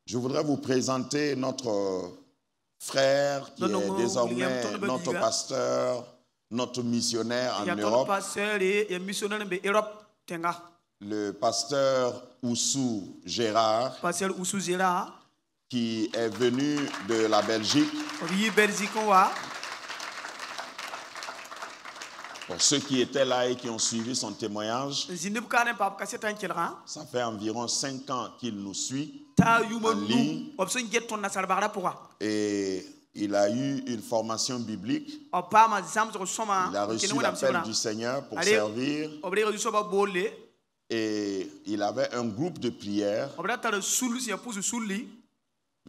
Je voudrais vous présenter notre frère qui est désormais notre pasteur, notre missionnaire en Europe, le pasteur Oussou Gérard, qui est venu de la Belgique. Pour ceux qui étaient là et qui ont suivi son témoignage, ça fait environ 5 ans qu'il nous suit en ligne. Et il a eu une formation biblique. Il a reçu l'appel du Seigneur pour servir. Et il avait un groupe de prière.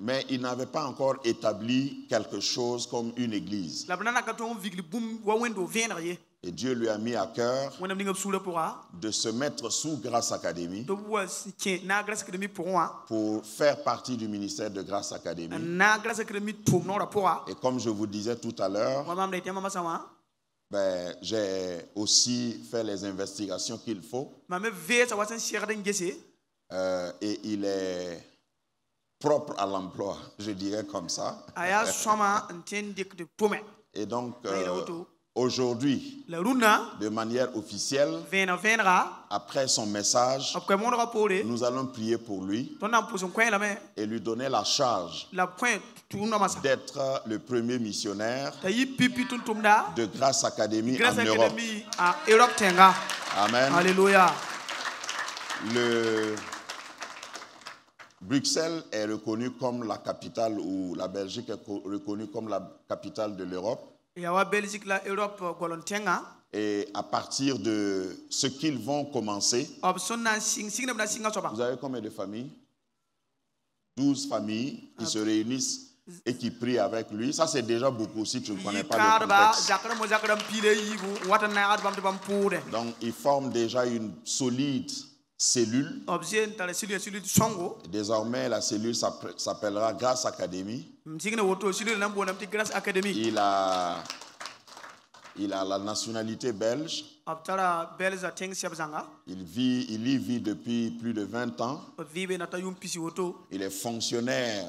Mais il n'avait pas encore établi quelque chose comme une église. Et Dieu lui a mis à cœur de se mettre sous Grâce Academy pour faire partie du ministère de Grâce Academy. Et comme je vous disais tout à l'heure, j'ai aussi fait les investigations qu'il faut. Et il est propre à l'emploi, je dirais comme ça. Et donc, aujourd'hui, de manière officielle, après son message, nous allons prier pour lui et lui donner la charge d'être le premier missionnaire de Grâce Academy en Europe. Amen. Alléluia. Bruxelles est reconnue comme la capitale, ou la Belgique est reconnue comme la capitale de l'Europe. Et à partir de ce qu'ils vont commencer, vous avez combien de familles? 12 familles qui se réunissent et qui prient avec lui. Ça, c'est déjà beaucoup si tu ne connais pas le contexte. Donc, ils forment déjà une solide cellule. Désormais, la cellule s'appellera Grâce Academy. Il a la nationalité belge. Il y vit depuis plus de 20 ans. Il est fonctionnaire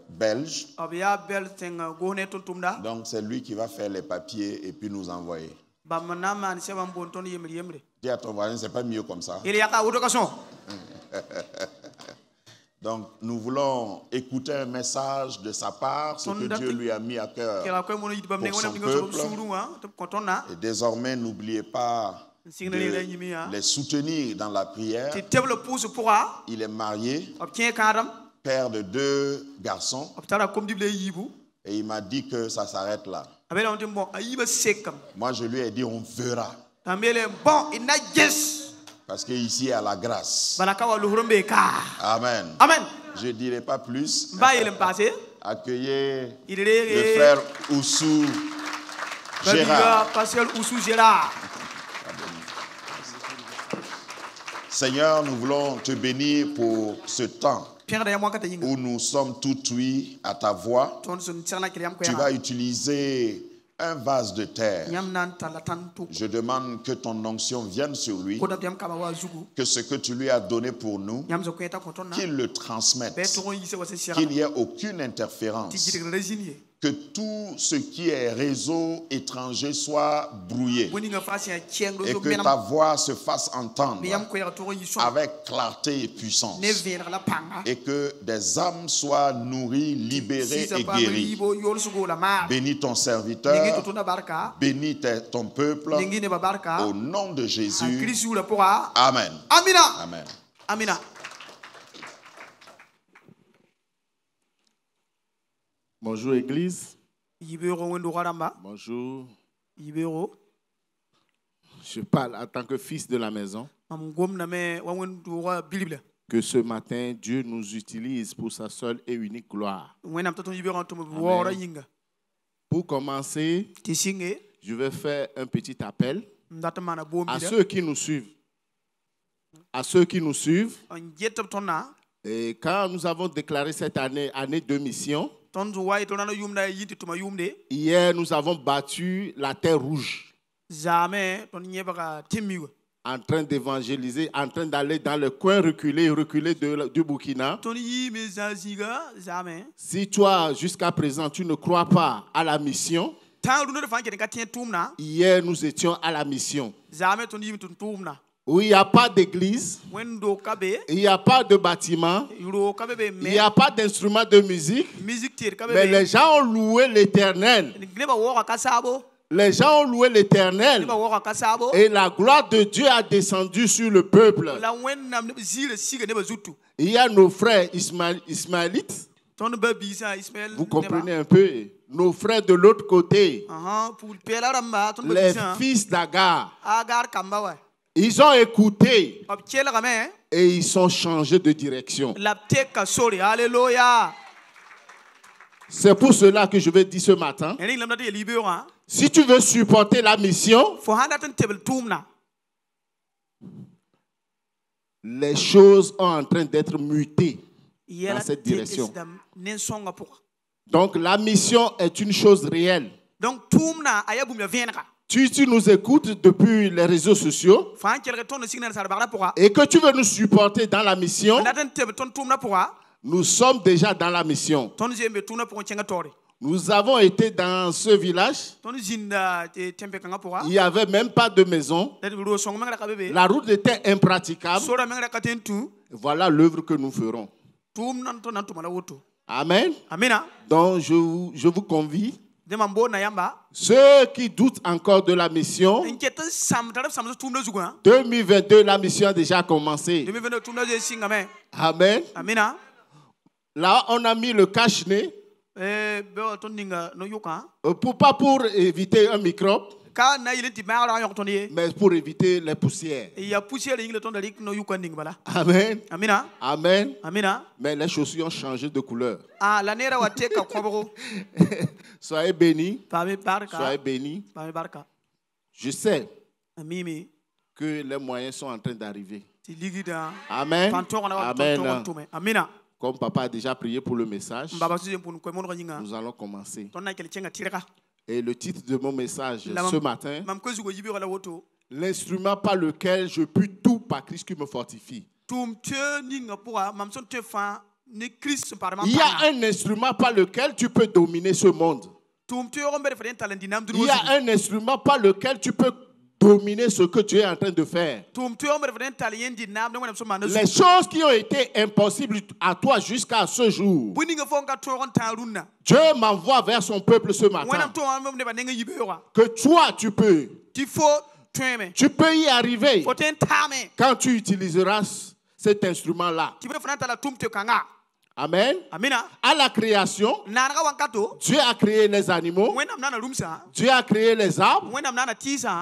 belge. Donc, c'est lui qui va faire les papiers et puis nous envoyer. Dis à ton voisin, c'est pas mieux comme ça. Donc, nous voulons écouter un message de sa part, ce que Dieu lui a mis à cœur pour son peuple. Et désormais, n'oubliez pas de les soutenir dans la prière. Il est marié, père de 2 garçons. Et il m'a dit que ça s'arrête là. Moi, je lui ai dit, on verra. Parce qu'ici, il y a la grâce. Amen. Amen. Je ne dirai pas plus. Accueillez le frère Oussou Gérard. Seigneur, nous voulons te bénir pour ce temps où nous sommes tout ouïs à ta voix. Tu vas utiliser un vase de terre. Je demande que ton onction vienne sur lui, que ce que tu lui as donné pour nous, qu'il le transmette, qu'il n'y ait aucune interférence, que tout ce qui est réseau étranger soit brouillé et que ta voix se fasse entendre avec clarté et puissance et que des âmes soient nourries, libérées et guéries. Bénis ton serviteur, bénis ton peuple au nom de Jésus. Amen. Amen. Amen. Bonjour Église. Bonjour. Je parle en tant que fils de la maison. Que ce matin, Dieu nous utilise pour sa seule et unique gloire. Amen. Pour commencer, je vais faire un petit appel à ceux qui nous suivent. Et quand nous avons déclaré cette année de mission, hier, nous avons battu la terre rouge. en train d'évangéliser, en train d'aller dans le coin reculé du Burkina. Si toi, jusqu'à présent, tu ne crois pas à la mission, hier, nous étions à la mission. Où il n'y a pas d'église, il n'y a pas de bâtiment, il n'y a pas d'instrument de musique, mais les gens ont loué l'Éternel. Les gens ont loué l'Éternel et la gloire de Dieu a descendu sur le peuple. Il y a nos frères ismaélites. Vous comprenez un peu? Nos frères de l'autre côté, les fils d'Agar, ils ont écouté et ils sont changés de direction. C'est pour cela que je vais dire ce matin, si tu veux supporter la mission, les choses sont en train d'être mutées dans cette direction. Donc la mission est une chose réelle. Tu nous écoutes depuis les réseaux sociaux et que tu veux nous supporter dans la mission, nous sommes déjà dans la mission. Nous avons été dans ce village. Il n'y avait même pas de maison. La route était impraticable. Voilà l'œuvre que nous ferons. Amen. Donc je vous convie. Ceux qui doutent encore de la mission, 2022, la mission a déjà commencé. Amen. Là, on a mis le cache-nez pour éviter un microbe, mais pour éviter les poussières. Amen. Amen. Mais les chaussures ont changé de couleur. Soyez bénis. Soyez bénis. Je sais que les moyens sont en train d'arriver. Amen. Amen. Comme papa a déjà prié pour le message, nous allons commencer. Et le titre de mon message ce matin, l'instrument par lequel je puis tout par Christ qui me fortifie. Il y a un instrument par lequel tu peux dominer ce monde. Il y a un instrument par lequel tu peux dominer ce que tu es en train de faire. Les choses qui ont été impossibles à toi jusqu'à ce jour, Dieu m'envoie vers son peuple ce matin. Que toi, tu peux y arriver quand tu utiliseras cet instrument-là. Amen. À la création, Dieu a créé les animaux, Dieu a créé les arbres,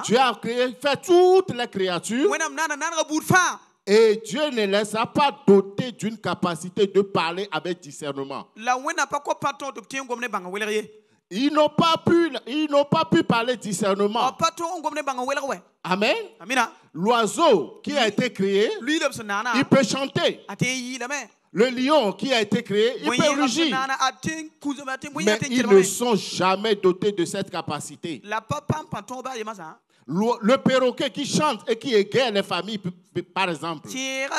Dieu a fait toutes les créatures. Et Dieu ne les a pas dotés d'une capacité de parler avec discernement. Ils n'ont pas pu parler discernement. Amen. L'oiseau qui a été créé, il peut chanter. Le lion qui a été créé, il peut rugir. Mais ils ne sont jamais dotés de cette capacité. Le perroquet qui chante et qui égaye les familles, par exemple. Le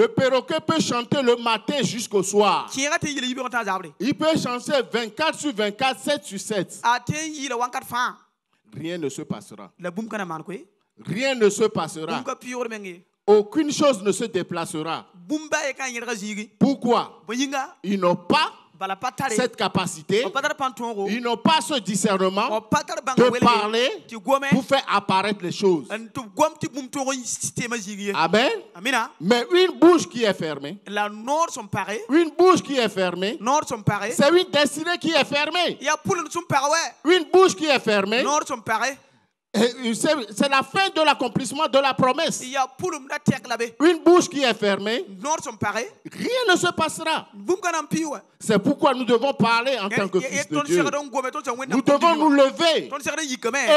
perroquet peut chanter le matin jusqu'au soir. Il peut chanter 24 sur 24, 7 sur 7. Rien ne se passera. Rien ne se passera. Aucune chose ne se déplacera. Pourquoi? Ils n'ont pas cette capacité, ils n'ont pas ce discernement de parler pour faire apparaître les choses. Amen. Mais une bouche qui est fermée, une bouche qui est fermée, c'est une destinée qui est fermée. Une bouche qui est fermée, c'est la fin de l'accomplissement de la promesse. Une bouche qui est fermée, rien ne se passera. C'est pourquoi nous devons parler en tant que fils de Dieu. Nous devons nous lever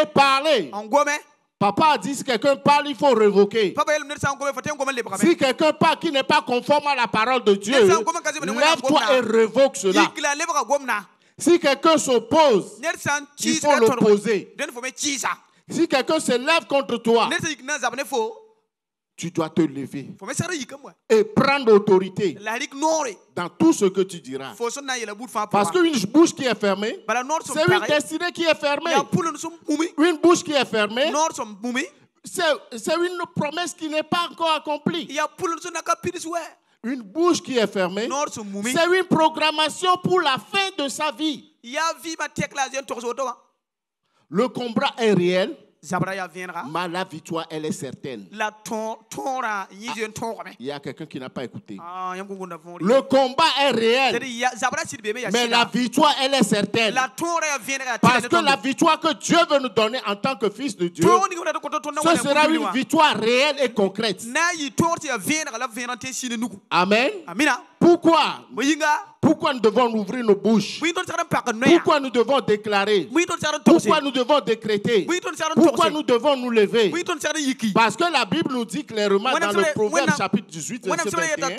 et parler. Papa a dit si quelqu'un parle, il faut révoquer. Si quelqu'un parle qui n'est pas conforme à la parole de Dieu, lève-toi et révoque cela. Si quelqu'un s'oppose, il faut l'opposer. Si quelqu'un se lève contre toi, tu dois te lever et prendre autorité dans tout ce que tu diras. Parce qu'une bouche qui est fermée, c'est une destinée qui est fermée. Une bouche qui est fermée, c'est une promesse qui n'est pas encore accomplie. Une bouche qui est fermée, c'est une programmation pour la fin de sa vie. Le combat est réel, mais la victoire, elle est certaine. Il y a quelqu'un qui n'a pas écouté. Le combat est réel, mais la victoire, elle est certaine. Parce que la victoire que Dieu veut nous donner en tant que fils de Dieu, ce sera une victoire réelle et concrète. Amen. Pourquoi nous devons ouvrir nos bouches? Pourquoi nous devons déclarer? Pourquoi nous devons décréter? Pourquoi nous devons nous lever? Parce que la Bible nous dit clairement dans le Proverbe chapitre 18, verset 21.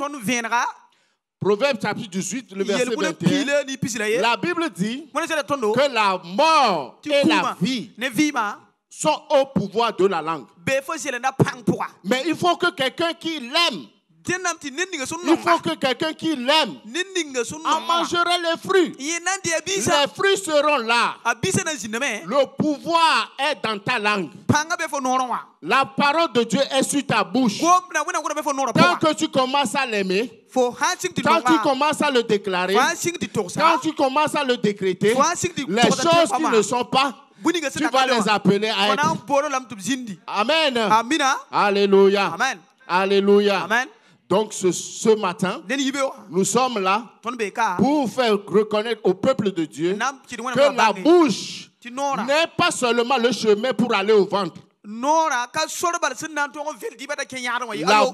Proverbe chapitre 18, le verset 21. La Bible dit que la mort et la vie sont au pouvoir de la langue. Mais il faut que quelqu'un qui l'aime, il faut que quelqu'un qui l'aime en mangerait les fruits. Les fruits seront là. Le pouvoir est dans ta langue. La parole de Dieu est sur ta bouche. Quand que tu commences à l'aimer, quand tu commences à le déclarer, quand tu commences à le décréter, les choses qui ne sont pas, tu vas les appeler à être. Amen. Alléluia. Amen. Alléluia. Amen. Donc ce matin, nous sommes là pour faire reconnaître au peuple de Dieu que la bouche n'est pas seulement le chemin pour aller au ventre. La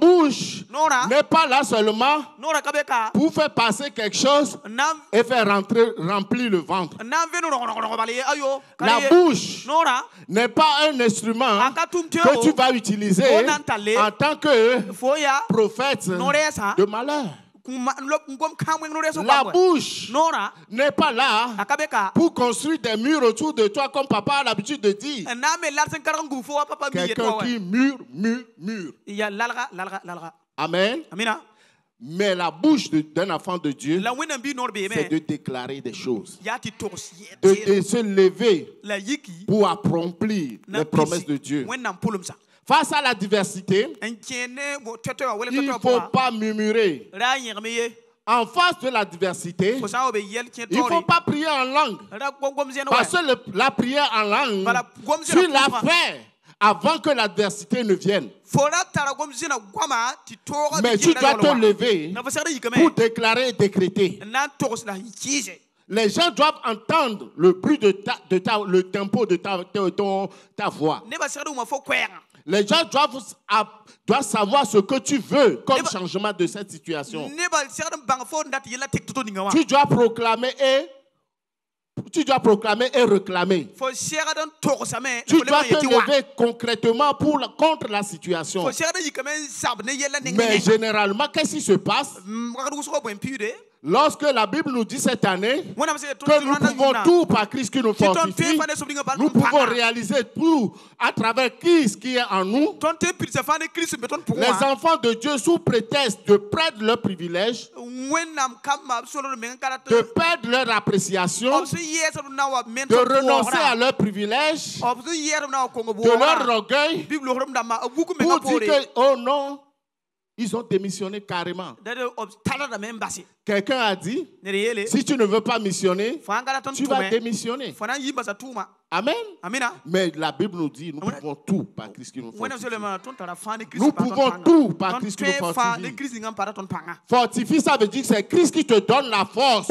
bouche n'est pas là seulement pour faire passer quelque chose et faire remplir le ventre. La bouche n'est pas un instrument que tu vas utiliser en tant que prophète de malheur. La bouche n'est pas là pour construire des murs autour de toi comme papa a l'habitude de dire. Quelqu'un qui mure. Amen. Mais la bouche d'un enfant de Dieu, c'est de déclarer des choses, de se lever pour accomplir les promesses de Dieu. Face à la diversité, il ne faut pas murmurer. En face de la diversité, il ne faut pas prier en langue. Parce que la prière en langue, tu l'as fait avant que l'adversité ne vienne. Mais tu dois te lever pour déclarer et décréter. Les gens doivent entendre le bruit de le tempo de ta voix. Les gens doivent savoir ce que tu veux comme changement de cette situation. Tu dois proclamer et réclamer. Tu dois te lever concrètement contre la situation. Mais généralement, qu'est-ce qui se passe? Lorsque la Bible nous dit cette année que nous pouvons tout par Christ qui nous fortifie, nous pouvons réaliser tout à travers Christ qui est en nous. Les enfants de Dieu, sous prétexte de perdre leur privilège, de perdre leur appréciation, de renoncer à leur privilège, de leur orgueil, pour dire que, oh non, ils ont démissionné carrément. Quelqu'un a dit, si tu ne veux pas missionner, tu vas démissionner. Amen. Mais la Bible nous dit, nous pouvons tout par Christ qui nous fortifie. Nous pouvons tout par Christ qui nous fortifie. Fortifie, ça veut dire que c'est Christ qui te donne la force.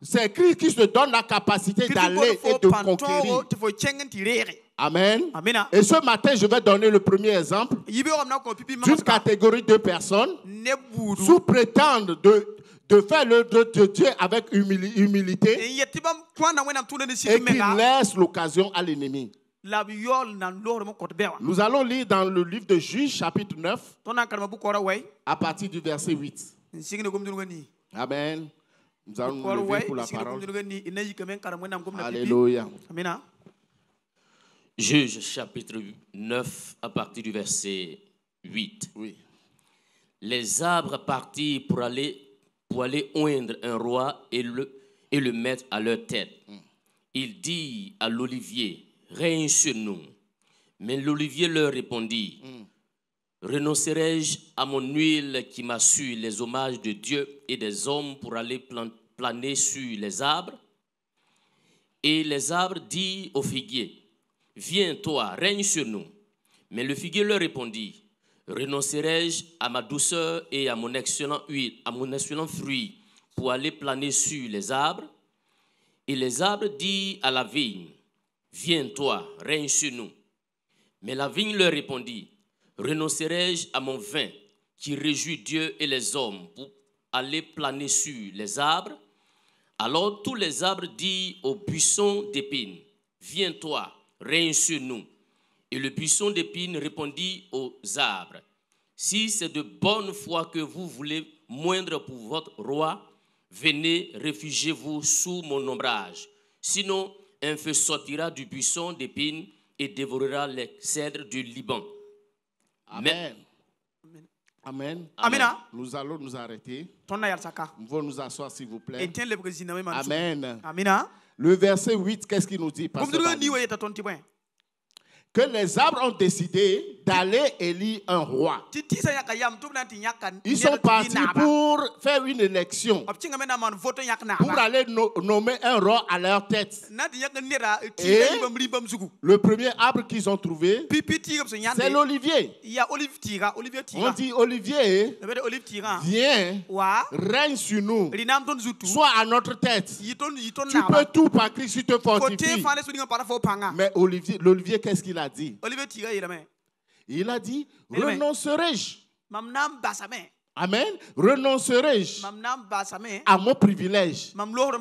C'est Christ qui te donne la capacité d'aller et de conquérir. Amen. Et ce matin, je vais donner le premier exemple d'une catégorie de personnes sous prétendre de faire l'œuvre de Dieu avec humilité et qui laisse l'occasion à l'ennemi. Nous allons lire dans le livre de Juges, chapitre 9, à partir du verset 8. Amen. Nous allons nous lever pour la parole. Alléluia. Juge chapitre 9 à partir du verset 8. Oui. Les arbres partirent pour aller oindre un roi et le mettre à leur tête. Il dit à l'olivier, règne sur nous. Mais l'olivier leur répondit, renoncerai-je à mon huile qui m'assure les hommages de Dieu et des hommes pour aller planer sur les arbres? Et les arbres dirent au figuier, viens toi, règne sur nous. Mais le figuier leur répondit, renoncerai-je à ma douceur et à mon excellent huile, à mon excellent fruit pour aller planer sur les arbres? Et les arbres dirent à la vigne, viens toi, règne sur nous. Mais la vigne leur répondit, renoncerai-je à mon vin qui réjouit Dieu et les hommes pour aller planer sur les arbres? Alors tous les arbres dirent au buisson d'épines, viens toi, règne sur nous. Et le buisson d'épines répondit aux arbres, si c'est de bonne foi que vous voulez moindre pour votre roi, venez, réfugiez-vous sous mon ombrage. Sinon, un feu sortira du buisson d'épines et dévorera les cèdres du Liban. Amen. Amen. Amen. Nous allons nous arrêter. Nous allons nous asseoir, s'il vous plaît. Amen. Le verset 8, qu'est-ce qu'il nous dit? Que les arbres ont décidé d'aller élire un roi. Ils sont partis pour faire une élection, pour aller nommer un roi à leur tête. Et le premier arbre qu'ils ont trouvé, c'est l'olivier. On dit, Olivier, viens, règne sur nous, sois à notre tête. Tu peux tout par Christ, tu te fortifies. Mais l'olivier, qu'est-ce qu'il a dit? Il a dit, renoncerai-je? Amen. Renoncerai-je à mon privilège,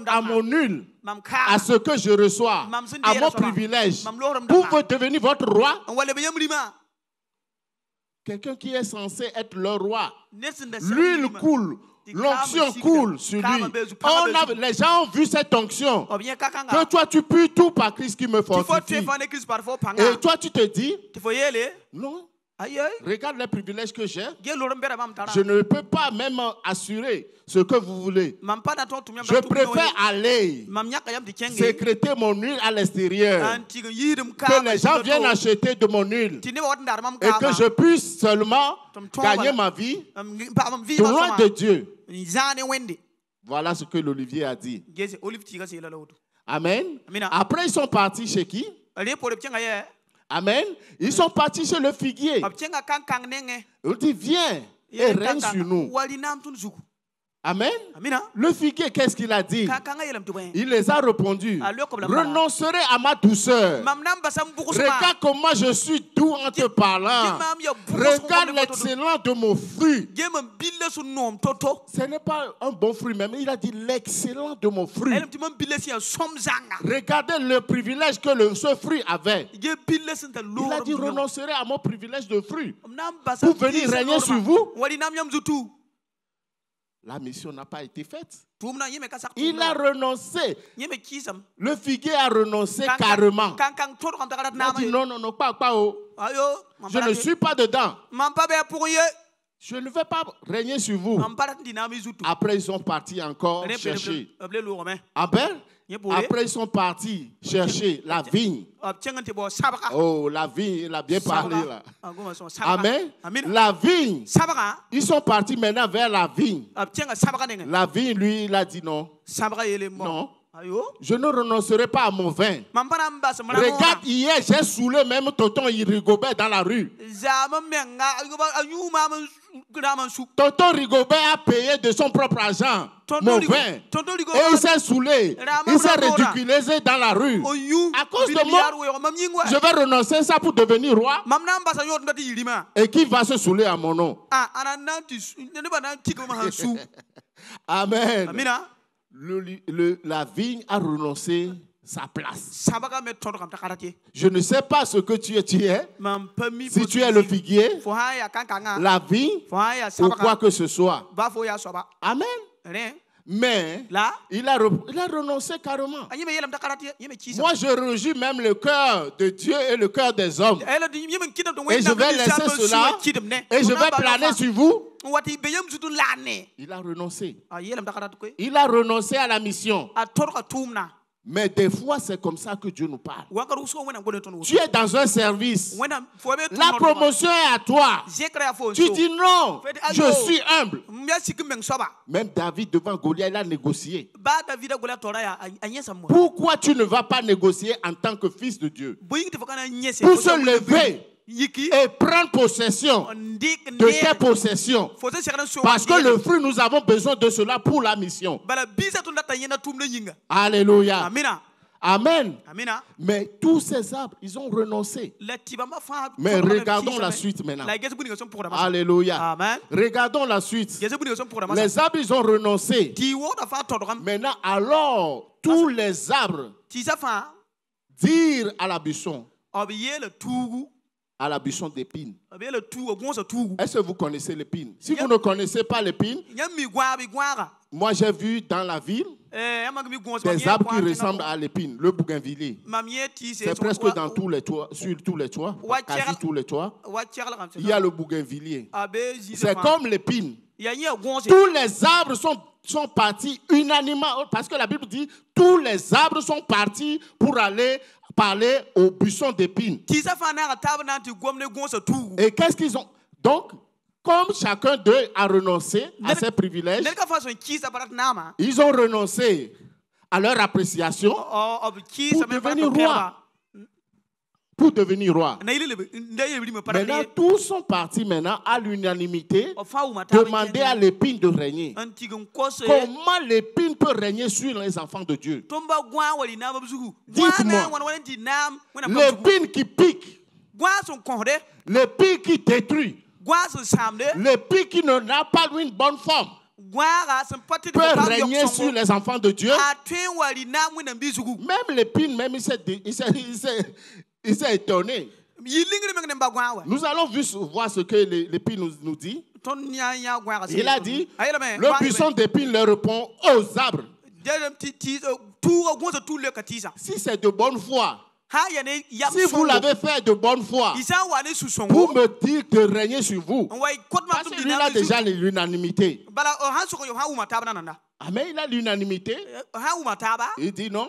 à mon nul, à ce que je reçois, à mon privilège, pour devenir votre roi? Quelqu'un qui est censé être le roi, l'huile coule, l'onction coule sur lui. Les gens ont vu cette onction. Que toi tu pues tout par Christ qui me fortifie. Et toi tu te dis, non. Regarde les privilèges que j'ai. Je ne peux pas même assurer ce que vous voulez. Je préfère aller sécréter mon huile à l'extérieur. Que les gens viennent acheter de mon huile. Et que je puisse seulement gagner ma vie loin de Dieu. Voilà ce que l'olivier a dit. Amen. Après, ils sont partis chez qui? Amen. Ils sont partis chez le figuier. Il dit, viens et règne sur nous. Amen. Le figuier, qu'est-ce qu'il a dit? Il les a répondu, renoncerai à ma douceur. Regarde comment je suis doux en te parlant. Regarde l'excellence de mon fruit. Ce n'est pas un bon fruit même. Il a dit l'excellence de mon fruit. Regardez le privilège que ce fruit avait. Il a dit renoncerai à mon privilège de fruit pour venir régner sur vous. La mission n'a pas été faite. Il a renoncé. Le figuier a renoncé carrément. Il a dit non, pas. Je ne suis pas dedans. Je ne vais pas régner sur vous. Après, ils sont partis encore chercher. Après, ils sont partis chercher la vigne. Oh, la vigne, il a bien parlé là. Amen. La vigne. Ils sont partis maintenant vers la vigne. La vigne, lui, il a dit non. Non. Je ne renoncerai pas à mon vin. Regarde, hier, j'ai saoulé même tonton Rigobert dans la rue. Tonton Rigobert a payé de son propre argent mon vin. Et il s'est saoulé. Il s'est ridiculisé dans la rue. À cause de moi, je vais renoncer ça pour devenir roi. Et qui va se saouler à mon nom? Amen. La vigne a renoncé sa place. Je ne sais pas ce que tu es. Si tu es le figuier, la vigne, ou quoi que ce soit. Amen. Mais là, il a renoncé carrément. Moi, je rejouis même le cœur de Dieu et le cœur des hommes. Et je vais laisser cela et je vais planer sur vous. Il a renoncé. Il a renoncé à la mission. Mais des fois, c'est comme ça que Dieu nous parle. Tu es dans un service. La promotion est à toi. Tu dis non, je suis humble. Même David devant Goliath, il a négocié. Pourquoi tu ne vas pas négocier en tant que fils de Dieu? Pour se lever et prendre possession de tes possessions. Parce que le fruit, nous avons besoin de cela pour la mission. Alléluia. Amen. Mais tous ces arbres, ils ont renoncé. Mais regardons la suite maintenant. Alléluia. Regardons la suite. Les arbres, ils ont renoncé. Maintenant, alors, tous les arbres dirent à la buisson, à la buisson d'épines. Est-ce que vous connaissez l'épine? Si vous ne connaissez pas l'épine, moi j'ai vu dans la ville des arbres qui ressemblent à l'épine, le bougainvillier. C'est presque dans tous les toits, sur tous les toits, quasi tous les toits. Il y a le bougainvillier. C'est comme l'épine. Tous les arbres sont partis unanimement, parce que la Bible dit tous les arbres sont partis pour aller parler aux buissons d'épines. Et qu'est-ce qu'ils ont? Donc, comme chacun d'eux a renoncé à ses privilèges, ils ont renoncé à leur appréciation pour devenir roi. Pour devenir roi. Maintenant, tous sont partis maintenant à l'unanimité demander à l'épine de régner. Comment l'épine peut régner sur les enfants de Dieu? Dites-moi, l'épine qui pique, l'épine qui détruit, l'épine qui n'a pas une bonne forme, peut régner sur les enfants de Dieu. Même l'épine, même il s'est étonné. Nous allons voir ce que l'épine nous dit. Il a dit, le buisson d'épine leur répond aux arbres. Si c'est de bonne foi, si vous l'avez fait de bonne foi, vous me dites de régner sur vous. Parce qu'il a déjà l'unanimité. Amen, il a l'unanimité. Il dit non.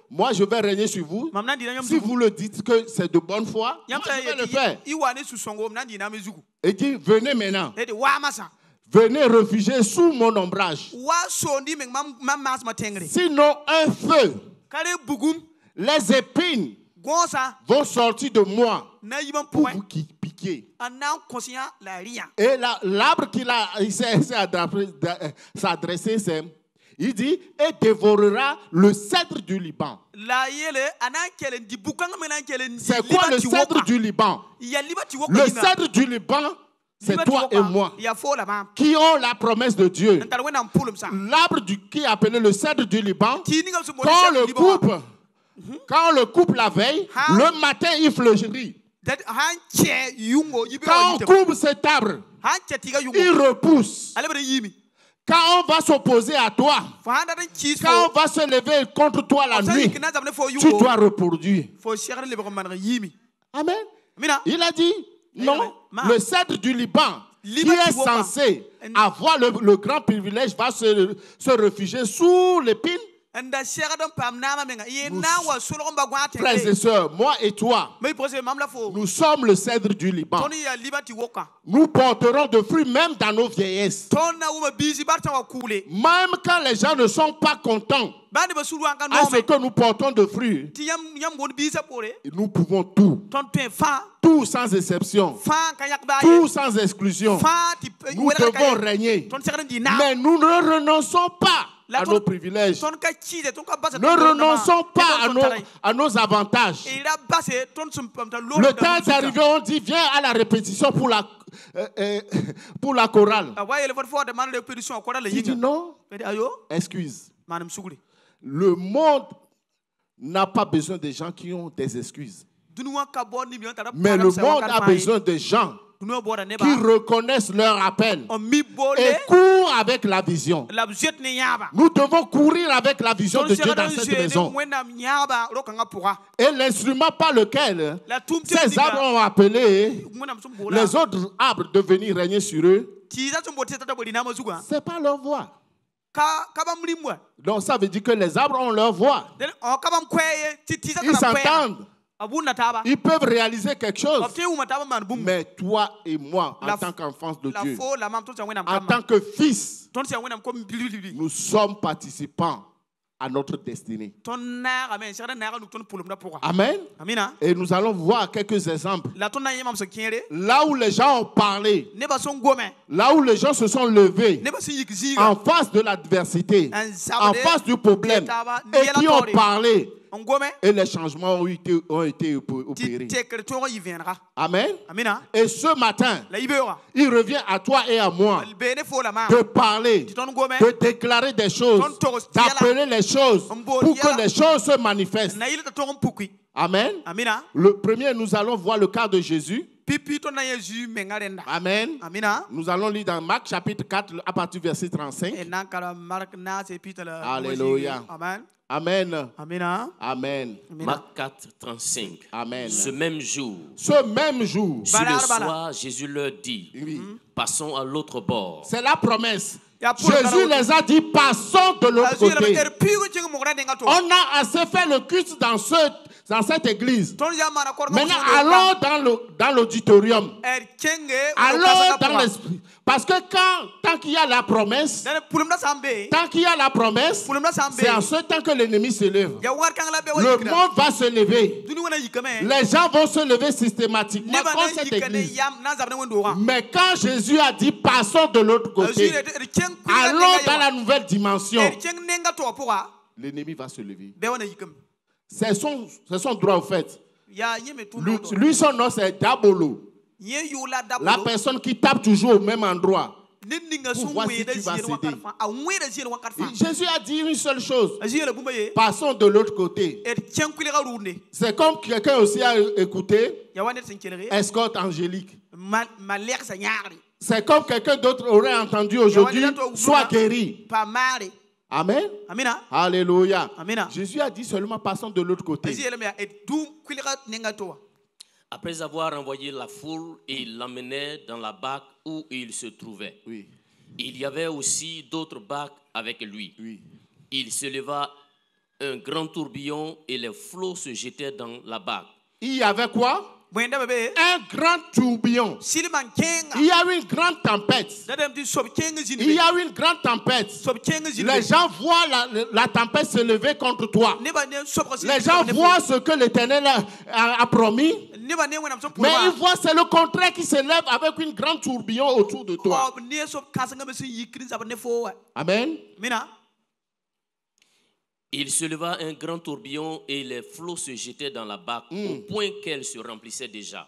Moi, je vais régner sur vous. Si vous le dites que c'est de bonne foi, moi, je vais le faire. Il dit, venez maintenant. Venez réfugier sous mon ombrage. Sinon, un feu, les épines vont sortir de moi pour vous piquer. Et l'arbre qu'il s'est adressé, c'est... Il dit, et dévorera le cèdre du Liban. C'est quoi le cèdre du Liban? Le cèdre du Liban, c'est toi et moi qui ont la promesse de Dieu. L'arbre qui est appelé le cèdre du Liban, quand on le coupe la veille, le matin il fleurit. Quand on coupe cet arbre, il repousse. Quand on va s'opposer à toi, quand on va se lever contre toi la nuit, tu dois reproduire. Amen. Il a dit, non, le cèdre du Liban, qui est censé avoir le grand privilège, va se réfugier sous l'épine. Frères et sœurs, moi et toi, nous sommes le cèdre du Liban. Nous porterons de fruits même dans nos vieillesses. Même quand les gens ne sont pas contents à ce que nous portons de fruits, nous pouvons tout. Tout sans exception. Tout sans exclusion. Nous devons régner. Mais nous ne renonçons pas à nos privilèges. Ne renonçons pas à nos avantages. Le temps est arrivé, on dit viens à la répétition pour la chorale. Il dit non, excuse. Le monde n'a pas besoin de gens qui ont des excuses. Mais le monde a besoin de gens qui reconnaissent leur appel et courent avec la vision. Nous devons courir avec la vision de Dieu dans cette maison. Et l'instrument par lequel ces arbres ont appelé les autres arbres de venir régner sur eux, c'est pas leur voix. Donc ça veut dire que les arbres ont leur voix. Ils s'entendent. Ils peuvent réaliser quelque chose. Mais toi et moi, en tant qu'enfants de Dieu, en tant que fils, nous sommes participants à notre destinée. Amen. Et nous allons voir quelques exemples. Là où les gens ont parlé, là où les gens se sont levés en face de l'adversité, en face du problème, et qui ont parlé, et les changements ont été opérés. Amen. Et ce matin, il revient à toi et à moi de parler, de déclarer des choses, d'appeler les choses pour que les choses se manifestent. Amen. Le premier, nous allons voir le cas de Jésus. Amen. Nous allons lire dans Marc chapitre 4 à partir du verset 35. Alléluia. Amen. Amen. Marc 4, 35. Amen. Ce même jour, sur le soir, Jésus leur dit, passons à l'autre bord. C'est la promesse. Jésus les a dit, passons de l'autre côté. On a assez fait le culte dans cette église. Maintenant, allons dans l'auditorium. Allons dans l'esprit. Parce que tant qu'il y a la promesse, c'est en ce temps que l'ennemi se lève. Le monde va se lever. Les gens vont se lever systématiquement contre cette église. Mais quand Jésus a dit, passons de l'autre côté, allons dans la nouvelle dimension, l'ennemi va se lever. C'est son droit au fait. Lui, son nom, c'est Dabolo. La personne qui tape toujours au même endroit pour voir si tu vas céder. Jésus a dit une seule chose. Passons de l'autre côté. C'est comme quelqu'un aussi a écouté escorte angélique. C'est comme quelqu'un d'autre aurait entendu aujourd'hui, sois guéri. Amen. Alléluia. Jésus a dit seulement passons de l'autre côté. Après avoir envoyé la foule, il l'emmenait dans la barque où il se trouvait. Oui. Il y avait aussi d'autres barques avec lui. Oui. Il se leva un grand tourbillon et les flots se jetaient dans la barque. Il y avait quoi? Un grand tourbillon. Il y a eu une grande tempête. Il y a eu une grande tempête. Les gens voient la tempête se lever contre toi. Les gens voient ce que l'Éternel a promis. Mais ils voient c'est le contraire qui se lève avec une grande tourbillon autour de toi. Amen. Il se leva un grand tourbillon et les flots se jetaient dans la barque au point qu'elle se remplissait déjà.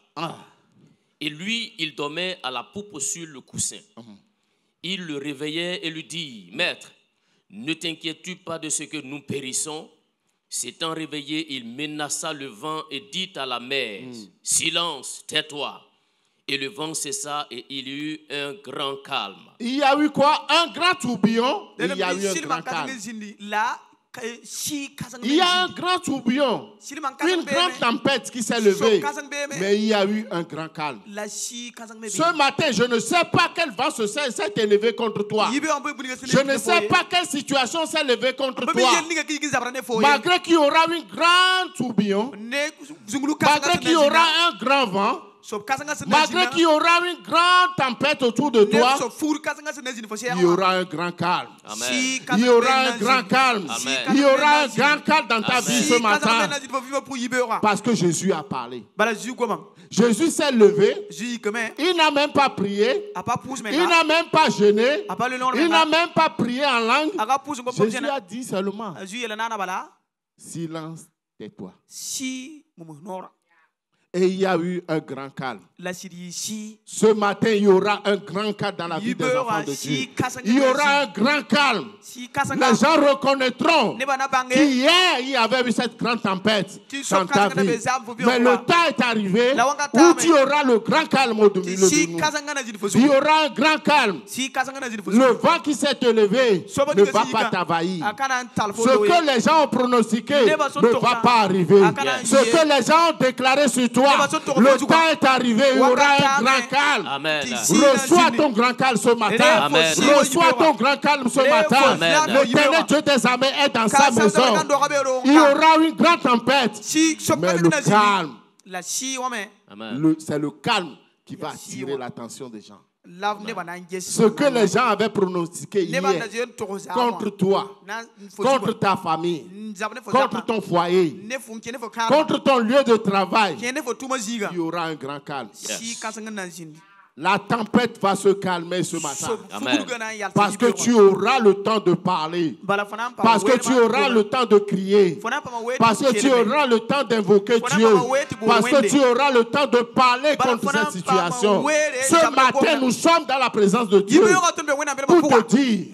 Et lui, il dormait à la poupe sur le coussin. Il le réveillait et lui dit, Maître, ne t'inquiètes-tu pas de ce que nous périssons? S'étant réveillé, il menaça le vent et dit à la mer, Silence, tais-toi. Et le vent cessa et il y eut un grand calme. Il y a eu quoi? Un grand tourbillon. Il y a eu un grand calme. Il y a un grand tourbillon, une grande tempête qui s'est levée, mais il y a eu un grand calme. Ce matin, je ne sais pas quel vent s'est élevé contre toi. Je ne sais pas quelle situation s'est levée contre toi. Malgré qu'il y aura un grand tourbillon, malgré qu'il y aura un grand vent, malgré qu'il y aura une grande tempête autour de toi, il y aura un grand calme. Amen. Il y aura un grand calme. Amen. Il y aura un grand calme dans ta Amen. vie ce matin. Parce que Jésus a parlé. Jésus s'est levé. Il n'a même pas prié. Il n'a même pas jeûné. Il n'a même pas prié en langue. Jésus a dit seulement, silence, tais-toi. Et il y a eu un grand calme. Ce matin, il y aura un grand calme dans la vie des enfants de Dieu. Il y aura un grand calme. Les gens reconnaîtront qu'hier, il y avait eu cette grande tempête dans ta vie. Mais le temps est arrivé où tu auras le grand calme au milieu de nous. Il y aura un grand calme. Le vent qui s'est élevé ne va pas t'envahir. Ce que les gens ont pronostiqué ne va pas arriver. Ce que les gens ont déclaré sur toi, le temps est arrivé, il y aura un grand calme. Amen. Reçois ton grand calme ce matin. Amen. Reçois ton grand calme ce matin. L'Éternel Dieu des armées est dans sa maison. Il y aura une grande tempête. Mais le calme, c'est le calme qui va attirer l'attention des gens. Ce que les gens avaient pronostiqué hier contre toi, contre ta famille, contre ton foyer, contre ton lieu de travail, il y aura un grand calme. La tempête va se calmer ce matin. Amen. Parce que tu auras le temps de parler. Parce que tu auras le temps de crier. Parce que tu auras le temps d'invoquer Dieu. Parce que tu auras le temps de parler contre cette situation. Ce matin, nous sommes dans la présence de Dieu pour te dire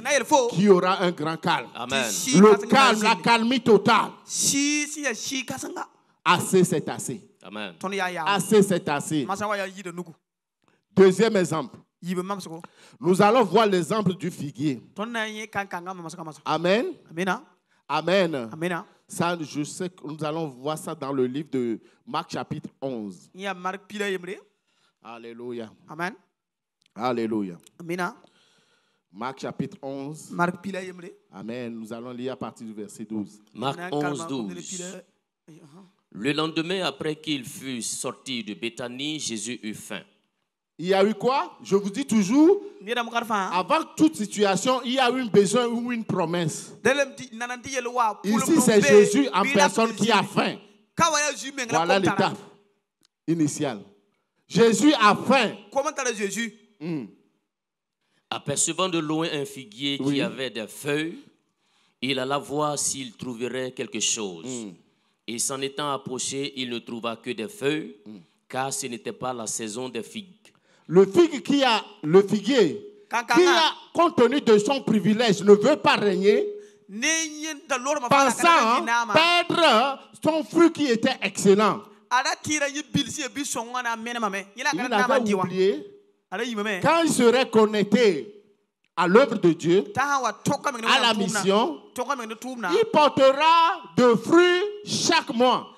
qu'il y aura un grand calme. Amen. Le calme, la calmie totale. Assez, c'est assez. Amen. Assez, c'est assez. Deuxième exemple. Nous allons voir l'exemple du figuier. Amen. Amen. Ça, je sais que nous allons voir ça dans le livre de Marc chapitre 11. Alléluia. Amen. Alléluia. Amen. Marc chapitre 11. Amen. Nous allons lire à partir du verset 12. Marc 11, 12. Le lendemain, après qu'il fut sorti de Béthanie, Jésus eut faim. Il y a eu quoi? Je vous dis toujours, avant toute situation, il y a eu un besoin ou une promesse. Ici, c'est Jésus en personne qui a faim. Voilà l'étape initiale. Jésus a faim. Apercevant de loin un figuier qui avait des feuilles, il alla voir s'il trouverait quelque chose. Et s'en étant approché, il ne trouva que des feuilles, car ce n'était pas la saison des figues. Le figuier qui a, compte tenu de son privilège, ne veut pas régner, pensant perdre son fruit qui était excellent. Il avait oublié, quand il serait connecté à l'œuvre de Dieu, à la mission, il portera de fruits chaque mois.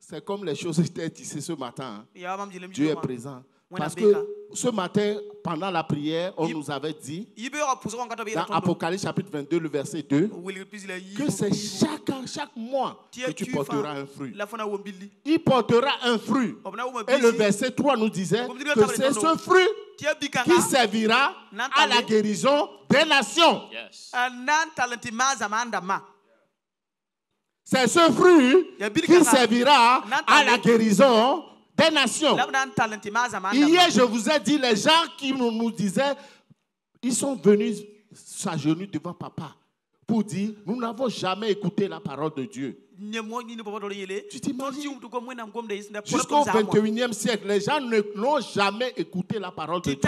C'est comme les choses étaient tissées ce matin. Dieu est présent. Parce que ce matin, pendant la prière, on nous avait dit, dans Apocalypse chapitre 22, le verset 2, que c'est chaque mois que tu porteras un fruit. Il portera un fruit. Et le verset 3 nous disait que c'est ce fruit qui servira à la guérison des nations. C'est ce fruit qui servira à la guérison des nations. Hier, je vous ai dit, les gens qui nous disaient, ils sont venus s'agenouiller devant papa pour dire, nous n'avons jamais écouté la parole de Dieu. Tu t'imagines? Jusqu'au 21e siècle, les gens n'ont jamais écouté la parole de Dieu.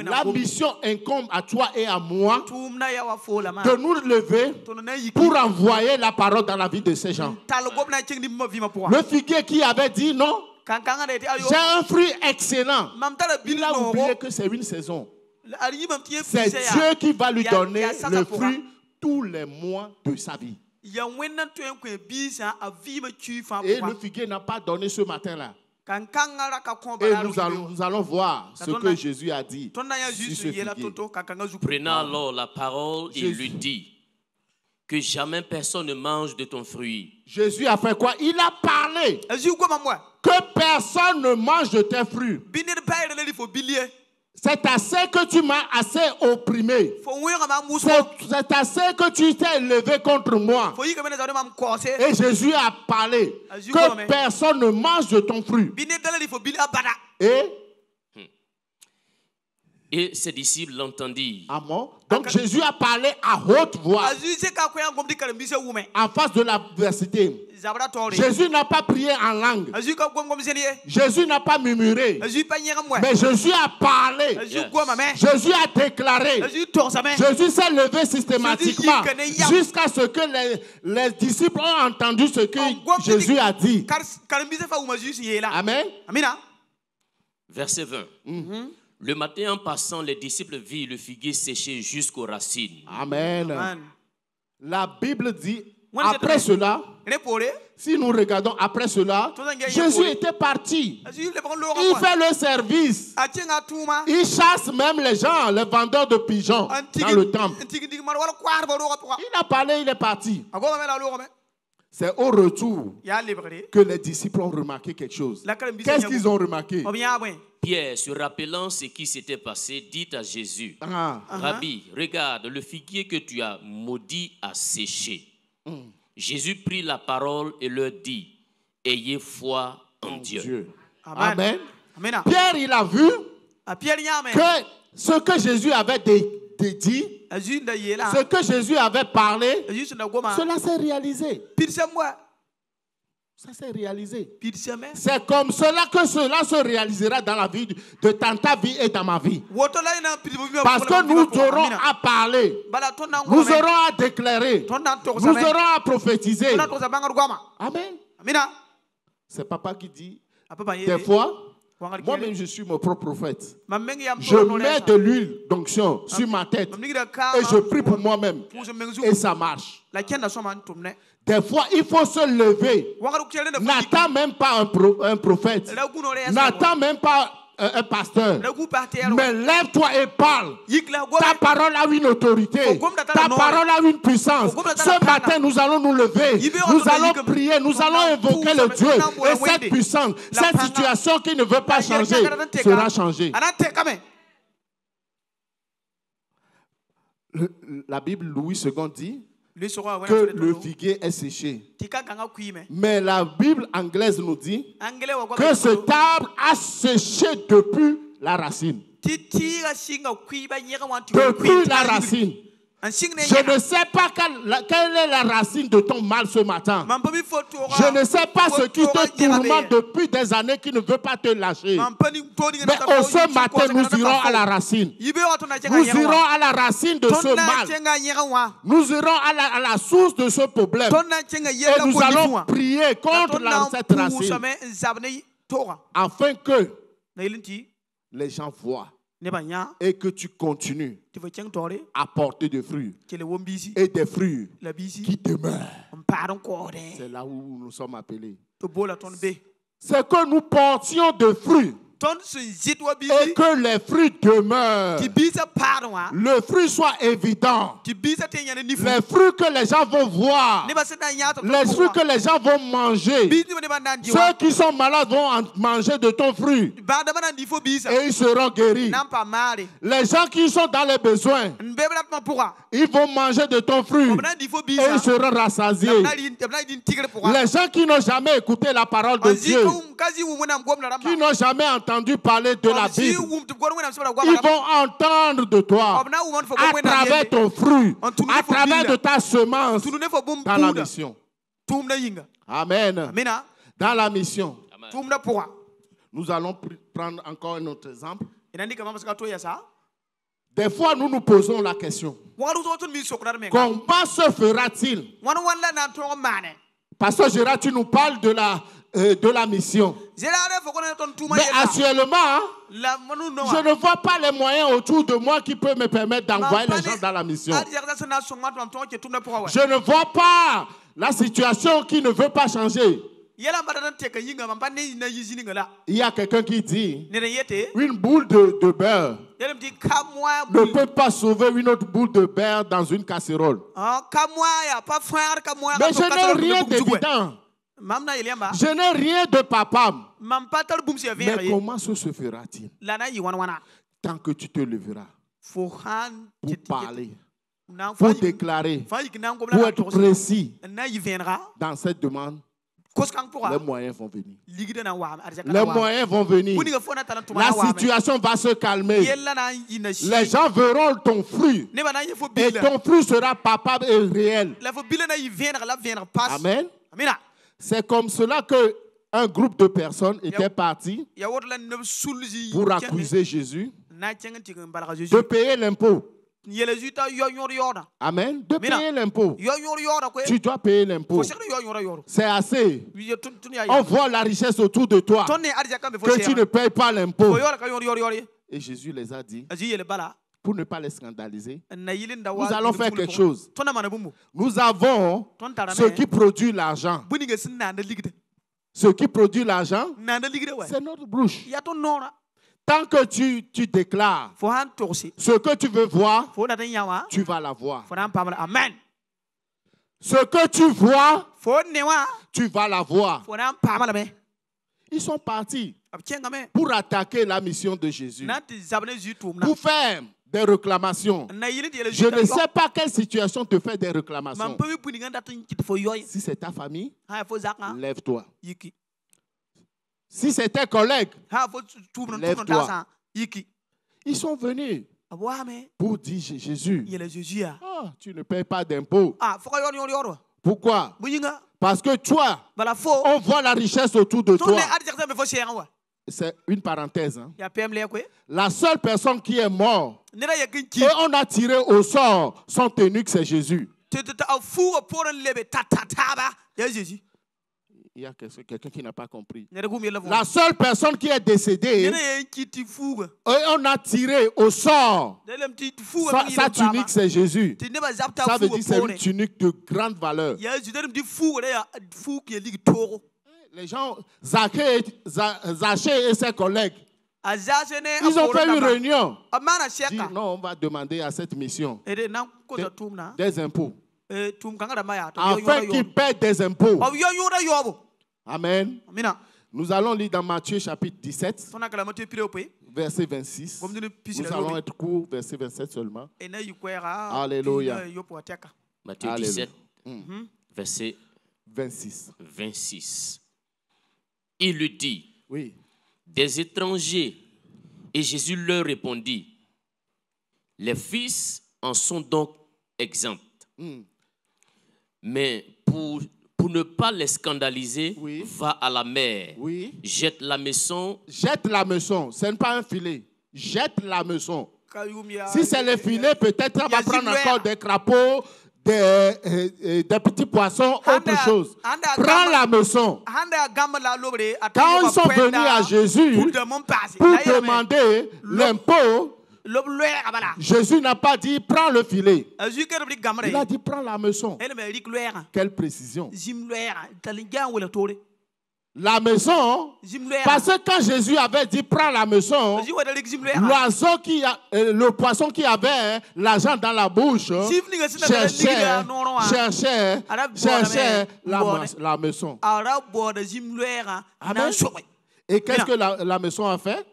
La mission incombe à toi et à moi de nous lever pour envoyer la parole dans la vie de ces gens. Le figuier qui avait dit non, j'ai un fruit excellent. Il a oublié que c'est une saison. C'est Dieu qui va lui donner le fruit tous les mois de sa vie. Et le figuier n'a pas donné ce matin-là. Et nous allons voir ce que Jésus a dit sur ce figuier. Prenant alors la parole, il lui dit que jamais personne ne mange de ton fruit. Jésus a fait quoi? Il a parlé que personne ne mange de tes fruits. C'est assez que tu m'as assez opprimé. C'est assez que tu t'es élevé contre moi. Et Jésus a parlé que personne ne mange de ton fruit. Et Et ses disciples l'entendirent. Amen. Donc Jésus a parlé à haute voix en face de l'adversité. Jésus n'a pas prié en langue. Jésus n'a pas murmuré. Mais Jésus a parlé. Jésus a déclaré. Jésus s'est levé systématiquement jusqu'à ce que les disciples ont entendu ce que Jésus a dit. Amen. Verset 20. Le matin en passant, les disciples virent le figuier séché jusqu'aux racines. Amen. La Bible dit, après cela, si nous regardons après cela, Jésus était parti. Il fait le service. Il chasse même les gens, les vendeurs de pigeons dans le temple. Il a parlé, il est parti. C'est au retour que les disciples ont remarqué quelque chose. Qu'est-ce qu'ils ont remarqué? Pierre, se rappelant ce qui s'était passé, dit à Jésus, Rabbi, regarde, le figuier que tu as maudit a séché. Jésus prit la parole et leur dit, ayez foi en Dieu. Amen. Pierre, il a vu que ce que Jésus avait dit, ce que Jésus avait parlé, cela s'est réalisé. Ça s'est réalisé. C'est comme cela que cela se réalisera dans la vie de ta vie et dans ma vie. Parce que nous aurons à parler, nous aurons à déclarer, nous aurons à prophétiser. Amen. C'est papa qui dit, des fois, moi-même je suis mon propre prophète. Je mets de l'huile d'onction sur ma tête et je prie pour moi-même et ça marche. Des fois, il faut se lever. N'attends même pas un prophète. N'attends même pas un pasteur. Mais lève-toi et parle. Ta parole a une autorité. Ta parole a une puissance. Ce matin, nous allons nous lever. Nous allons prier. Nous allons invoquer le Dieu. Et cette puissance, cette situation qui ne veut pas changer, sera changée. La Bible, Louis II dit que le figuier est séché. Mais la Bible anglaise nous dit que cet arbre a séché depuis la racine. Depuis la racine. Je ne sais pas quelle est la racine de ton mal ce matin. Je ne sais pas ce qui te tourmente depuis des années qui ne veut pas te lâcher. Mais ce matin, nous irons à la racine. Nous irons à la racine de ce mal. Nous irons à la source de ce problème. Et nous allons prier contre cette racine. Afin que les gens voient et que tu continues à porter des fruits et des fruits qui demeurent. C'est là où nous sommes appelés. C'est que nous portions des fruits et que les fruits demeurent. Le fruit soit évident. Les fruits que les gens vont voir. Les fruits que les gens vont manger. Ceux qui sont malades vont manger de ton fruit. Et ils seront guéris. Les gens qui sont dans les besoins, ils vont manger de ton fruit. Et ils seront rassasiés. Les gens qui n'ont jamais écouté la parole de Dieu, qui n'ont jamais entendu parler de la Bible, ils vont entendre de toi à travers ton fruit, à travers de ta semence dans la mission. Amen. Dans la mission. Nous allons prendre encore un autre exemple. Des fois, nous nous posons la question, comment se fera-t-il? Pasteur Gérard, tu nous parles de la mission. Mais actuellement, je ne vois pas les moyens autour de moi qui peuvent me permettre d'envoyer les gens dans la mission. Je ne vois pas la situation qui ne veut pas changer. Il y a quelqu'un qui dit, une boule de beurre ne peut pas sauver une autre boule de beurre dans une casserole. Mais je n'ai rien d'évident. Je n'ai rien de papa. Mais comment ce se fera-t-il? Tant que tu te leveras pour parler, pour déclarer, pour être précis dans cette demande, Les moyens vont venir. Les moyens vont venir. La situation va se calmer. Les gens verront ton fruit. Et ton fruit sera palpable et réel. Amen. C'est comme cela que un groupe de personnes était parti pour accuser Jésus de payer l'impôt. Amen. De payer l'impôt. Tu dois payer l'impôt. C'est assez. On voit la richesse autour de toi que tu ne payes pas l'impôt. Et Jésus les a dit, pour ne pas les scandaliser, nous allons faire quelque chose. Nous avons ce qui produit l'argent. Ce qui produit l'argent, c'est notre bouche. Tant que tu déclares ce que tu veux voir, tu vas la voir. Amen. Ce que tu vois, tu vas la voir. Ils sont partis pour attaquer la mission de Jésus, pour faire des réclamations. Je ne sais pas quelle situation te fait des réclamations. Si c'est ta famille, lève-toi. Si c'est tes collègues, lève-toi. Ils sont venus pour dire Jésus, oh, tu ne payes pas d'impôts. Pourquoi? Parce que toi, on voit la richesse autour de toi. C'est une parenthèse. Hein? La seule personne qui est morte et on a tiré au sort son eunuque, c'est Jésus. Il y a quelqu'un qui n'a pas compris. La seule personne qui est décédée, et on a tiré au sort sa tunique, c'est Jésus. Ça veut dire que c'est une tunique de grande valeur. Les gens, Zachée et ses collègues, ils ont fait une réunion. Dit, non, on va demander à cette mission des impôts. Afin qu'ils paient des impôts. Amen. Nous allons lire dans Matthieu chapitre 17, verset 26. Nous allons être courts, verset 27 seulement. Alléluia. Matthieu 17, verset 26. Il lui dit, oui, des étrangers. Et Jésus leur répondit, les fils en sont donc exempts. Mais pour ne pas les scandaliser, oui, va à la mer, oui, jette la maison. Jette la maison, ce n'est pas un filet. Jette la maison. Si c'est le filet, peut-être ça va prendre encore des crapauds, des petits poissons, autre chose. Prends la maison. Quand ils sont venus à Jésus pour demander l'impôt, Jésus n'a pas dit prends le filet. Il a dit prends la maison. Quelle précision. La maison, parce que quand Jésus avait dit prends la maison, l'oiseau le poisson qui avait l'argent dans la bouche cherchait la maison. Amen. Et qu'est-ce que la maison a fait?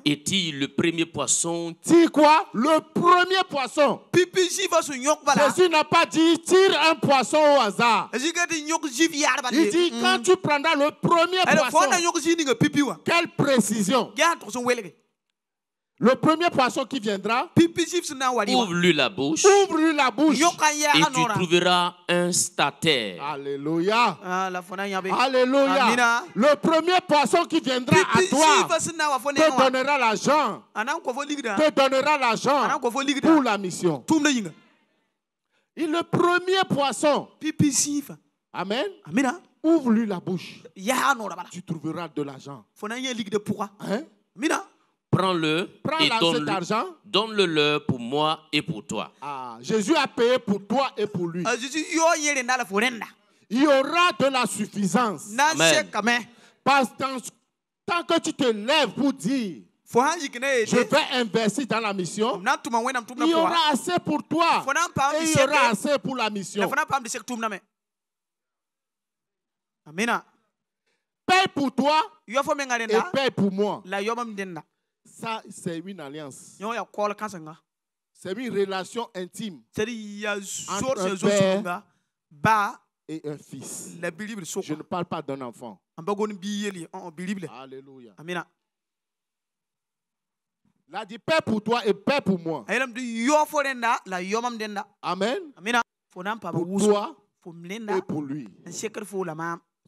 Et tire le premier poisson. Tire quoi? Le premier poisson. Jésus n'a pas dit tire un poisson au hasard. Il dit quand tu prendras le premier poisson. Quelle précision. Le premier poisson qui viendra, ouvre-lui la bouche. Ouvre-lui la bouche. Et tu trouveras un statère. Alléluia. Alléluia. Le premier poisson qui viendra à toi te donnera l'argent. Te donnera l'argent pour la mission. Et le premier poisson. Amen. Ouvre-lui la bouche. Tu trouveras de l'argent. Hein? Prends-le et donne-le leur pour moi et pour toi. Ah, Jésus a payé pour toi et pour lui. Il y aura de la suffisance. Amen. Parce que tant que tu te lèves pour dire je vais investir dans la mission, il y aura assez pour toi et il y aura assez pour la mission. Amen. Paye pour toi et paye pour moi. Ça, c'est une alliance. C'est une relation intime entre un père et un fils. Je ne parle pas d'un enfant. Alléluia. Amen. Il a dit Père pour toi et Père pour moi. Amen. Pour toi et pour lui.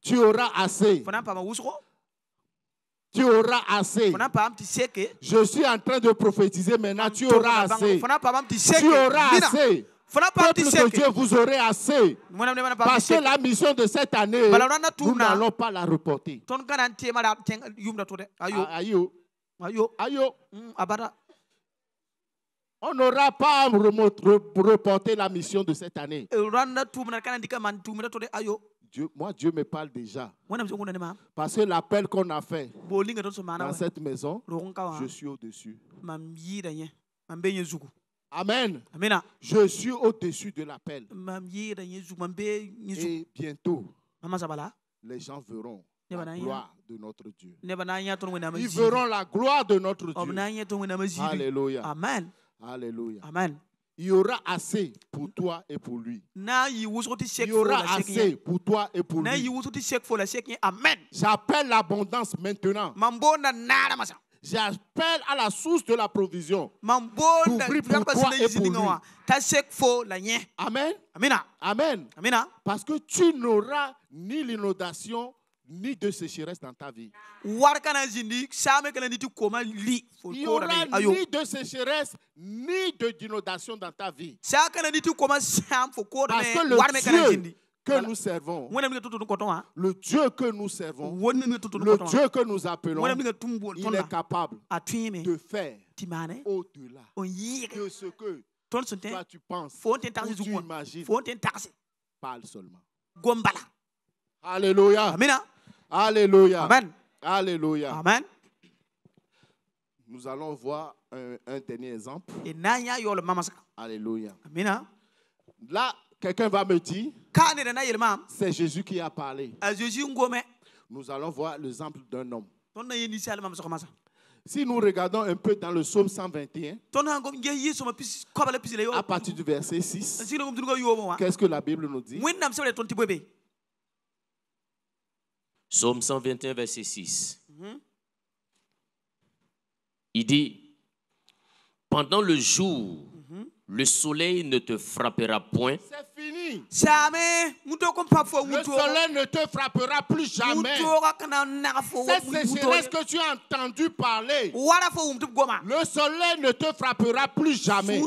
Tu auras assez. Tu auras assez. Je suis en train de prophétiser maintenant. Tu auras assez. Tu auras assez. Peuple de Dieu, vous aurez assez. Parce que la mission de cette année, nous n'allons pas la reporter. On n'aura pas à reporter la mission de cette année. Dieu me parle déjà. Parce que l'appel qu'on a fait dans cette maison, je suis au-dessus. Amen. Je suis au-dessus de l'appel. Et bientôt, les gens verront la gloire de notre Dieu. Ils verront la gloire de notre Dieu. Alléluia. Amen. Alléluia. Amen. Il y aura assez pour toi et pour lui. Il y aura assez pour toi et pour lui. J'appelle l'abondance maintenant. J'appelle à la source de la provision. D'ouvrir pour toi et pour lui. Amen. Amen. Parce que tu n'auras ni l'inondation ni de sécheresse dans ta vie. Il n'y aura ni de sécheresse ni d'inondation dans ta vie. Parce que le Dieu que nous servons, le Dieu que nous servons, le Dieu que nous appelons, il est capable de faire au-delà de ce que toi tu penses ou tu imagines. Parle seulement. Alléluia. Alléluia. Amen. Alléluia. Amen. Nous allons voir un dernier exemple. Alléluia. Là, quelqu'un va me dire, c'est Jésus qui a parlé. Nous allons voir l'exemple d'un homme. Si nous regardons un peu dans le psaume 121, à partir du verset 6, qu'est-ce que la Bible nous dit? Psaume 121, verset 6. Il dit, pendant le jour, le soleil ne te frappera point. C'est fini. Le soleil ne te frappera plus jamais. Cette sécheresse que tu as entendu parler, le soleil ne te frappera plus jamais.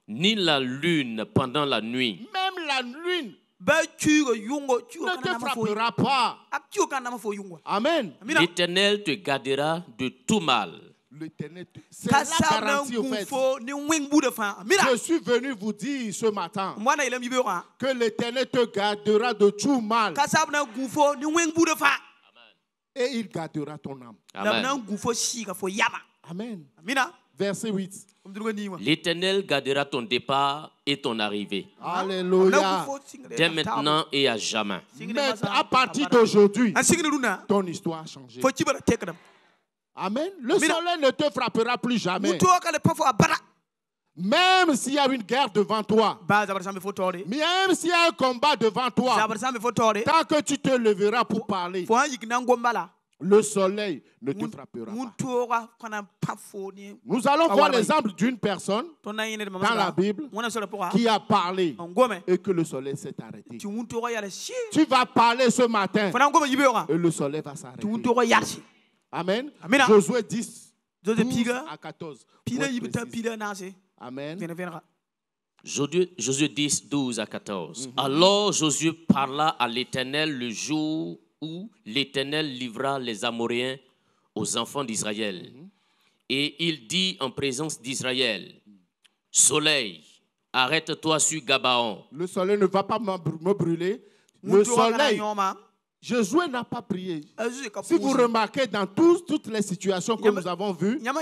Ni la lune pendant la nuit. Même la lune ne te frappera pas. Amen. L'Éternel te gardera de tout mal. L'Éternel, c'est la garantie au fait. Je suis venu vous dire ce matin que l'Éternel te gardera de tout mal. Et il gardera ton âme. Amen. Amen. Verset 8. L'Éternel gardera ton départ et ton arrivée. Alléluia. Dès maintenant et à jamais. Mais à partir d'aujourd'hui, ton histoire a changé. Amen. Le soleil ne te frappera plus jamais. Même s'il y a une guerre devant toi, même s'il y a un combat devant toi, tant que tu te leveras pour parler, le soleil ne te frappera pas. Nous allons voir l'exemple d'une personne dans la Bible qui a parlé et que le soleil s'est arrêté. Tu vas parler ce matin et le soleil va s'arrêter. Amen. Josué 10, 12 à 14. Amen. Josué 10, 12 à 14. Alors Josué parla à l'Éternel le jour où l'Éternel livra les Amoréens aux enfants d'Israël. Et il dit en présence d'Israël, soleil, arrête-toi sur Gabaon. Le soleil ne va pas me brûler. Le soleil, Josué n'a pas prié. Si vous remarquez dans toutes les situations que nous avons vues, en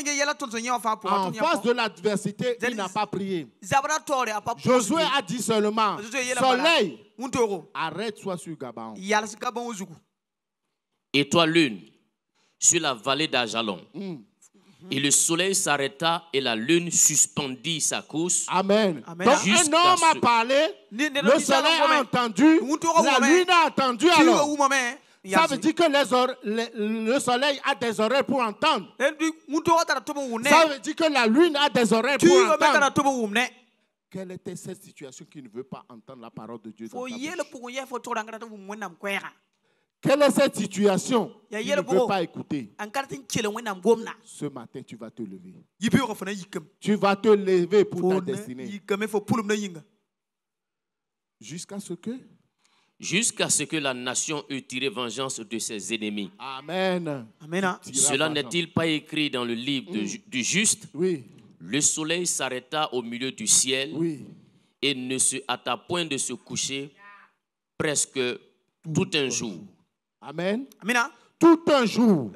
face de l'adversité, il n'a pas prié. Josué a dit seulement, soleil, arrête-toi sur Gabaon. Et toi, lune, sur la vallée d'Ajalon. Et le soleil s'arrêta et la lune suspendit sa course. Amen. Donc un homme a parlé, le soleil a entendu, la lune a entendu alors. Ça veut dire que le soleil a des oreilles pour entendre. Ça veut dire que la lune a des oreilles pour entendre. Quelle était cette situation qui ne veut pas entendre la parole de Dieu dans ta bouche? Quelle est cette situation qui ne veut pas écouter? Ce matin, tu vas te lever. Tu vas te lever pour ta destinée. Jusqu'à ce que la nation ait tiré vengeance de ses ennemis. Amen. Cela n'est-il pas écrit dans le livre du juste? Oui. Le soleil s'arrêta au milieu du ciel et ne se hâta point de se coucher presque tout un jour. Amen. Tout un jour.